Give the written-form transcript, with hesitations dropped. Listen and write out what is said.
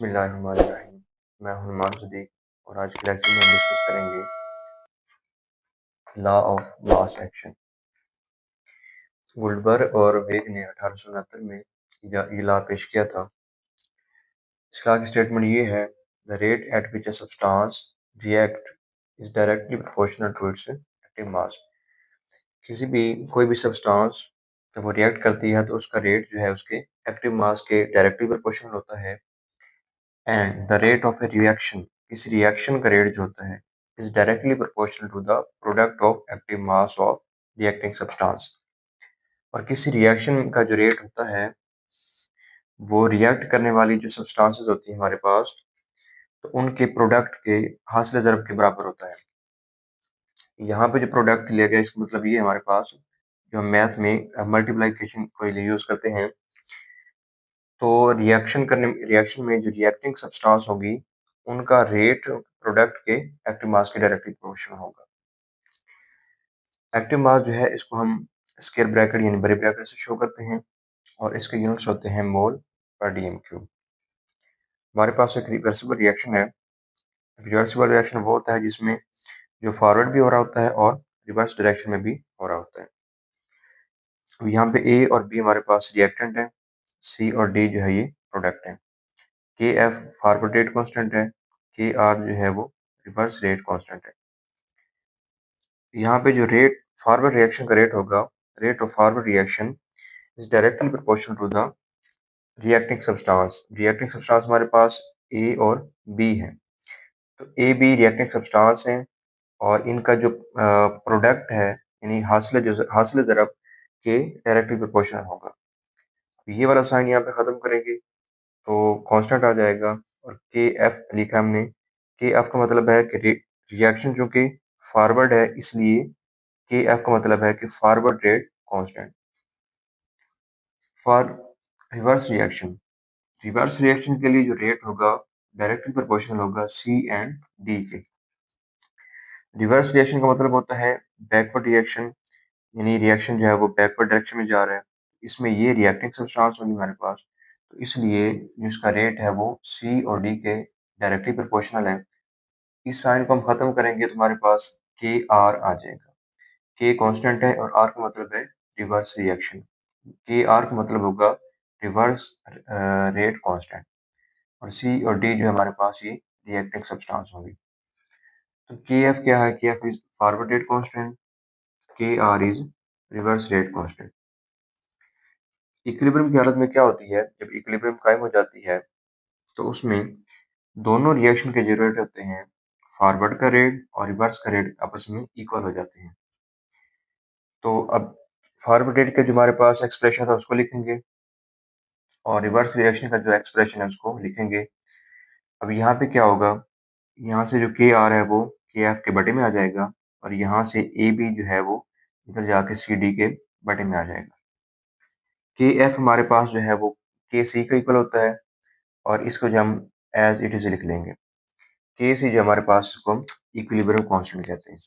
बिस्मिल्लाहिर्रहमानिर्रहीम। मैं हूं नुमान सदीक और आज के लेक्चर में हम डिस्कस करेंगे लॉ ऑफ मास एक्शन। गुल्डबर्ग और वेग ने 1869 में ये लॉ पेश किया था। इस लॉ की स्टेटमेंट ये है, the rate at which a substance react is directly proportional to its active mass. कोई भी सब्सटेंस जब वो रिएक्ट करती है तो उसका रेट जो है उसके एक्टिव मास के डायरेक्टली प्रोपोर्शनल होता है। And the rate of a reaction, इस रिएक्शन का रेट जो होता है is directly proportional to the product of active mass of reacting substance. और किसी रिएक्शन का जो रेट होता है वो रिएक्ट करने वाली जो सब्सटेंसेस होती है हमारे पास, तो उनके प्रोडक्ट के हासिल ज़रब के बराबर होता है। यहाँ पे जो प्रोडक्ट लिया गया इसका मतलब ये है, हमारे पास जो हम मैथ में मल्टीप्लिकेशन को यूज़ करते हैं, तो रिएक्शन में जो रिएक्टिंग सब्सटेंस होगी उनका रेट प्रोडक्ट के एक्टिव मास के डायरेक्टली प्रोपोर्शनल होगा। एक्टिव मास जो है इसको हम स्क्वायर ब्रैकेट यानी बड़े ब्रैकेट से शो करते हैं और इसके यूनिट्स होते हैं मोल पर डीएम क्यूब। हमारे पास एक रिवर्सिबल रिएक्शन है। रिवर्सिबल रिएक्शन वो होता है जिसमें जो फॉरवर्ड भी हो रहा होता है और रिवर्स डायरेक्शन में भी हो रहा होता है। अब यहाँ पे ए और बी हमारे पास रिएक्टेंट है, सी और डी जो है ये प्रोडक्ट है। K F forward rate constant है, के आर जो है वो रिवर्स रेट कांस्टेंट है। यहाँ पे जो रेट फॉरवर्ड रिएक्शन का रेट होगा, rate of forward reaction is directly proportional to the reacting substance. Reacting substance हमारे पास ए और बी है, तो ए बी रिएक्टिंग सब्सटेंस हैं और इनका जो प्रोडक्ट है यानी हासिल ज़रब के डायरेक्टली प्रोपोर्शनल होगा। ये वाला साइन यहाँ पे ख़त्म करेंगे तो कांस्टेंट आ जाएगा और के एफ लिखा हमने। के एफ का मतलब है कि रिएक्शन जो कि फॉरवर्ड है, इसलिए के एफ का मतलब है कि forward rate constant. For reverse reaction के लिए जो रेट होगा डायरेक्टली प्रोपोर्शनल होगा सी एंड डी के। रिवर्स रिएक्शन का मतलब होता है बैकवर्ड रिएक्शन, यानी रिएक्शन जो है वो बैकवर्ड डायरेक्शन में जा रहा है। इसमें ये रिएक्टिंग सब्सटेंस होगी हमारे पास, तो इसलिए जो इसका रेट है वो सी और डी के डायरेक्टली प्रोपोर्शनल है। इस साइन को हम खत्म करेंगे तो हमारे पास के आर आ जाएगा। के कांस्टेंट है और आर का मतलब है रिवर्स रिएक्शन। के आर का मतलब होगा रिवर्स रेट कांस्टेंट और सी और डी जो है हमारे पास ये रिएक्टिंग सब्सटेंस होगी। तो के एफ क्या है? K F is forward rate constant, K R is reverse rate constant. Equilibrium की हालत में क्या होती है, जब इक्विलिब्रियम कायम हो जाती है तो उसमें दोनों रिएक्शन के जो रेट होते हैं, फॉरवर्ड का रेट और रिवर्स का रेट आपस में इक्वल हो जाते हैं। तो अब फॉरवर्ड रेट का जो हमारे पास एक्सप्रेशन था उसको लिखेंगे और रिवर्स रिएक्शन का जो एक्सप्रेशन है उसको लिखेंगे। अब यहाँ पे क्या होगा, यहाँ से जो के आर है वो के एफ के बटे में आ जाएगा और यहाँ से ए बी जो है वो इधर जाके सी डी के बटे में आ जाएगा। के एफ हमारे पास जो है वो के सी का इक्वल होता है और इसको जो हम एज इट इज लिख लेंगे। के सी जो हमारे पास इसको हम इक्विलिब्रियम कांस्टेंट कहते हैं।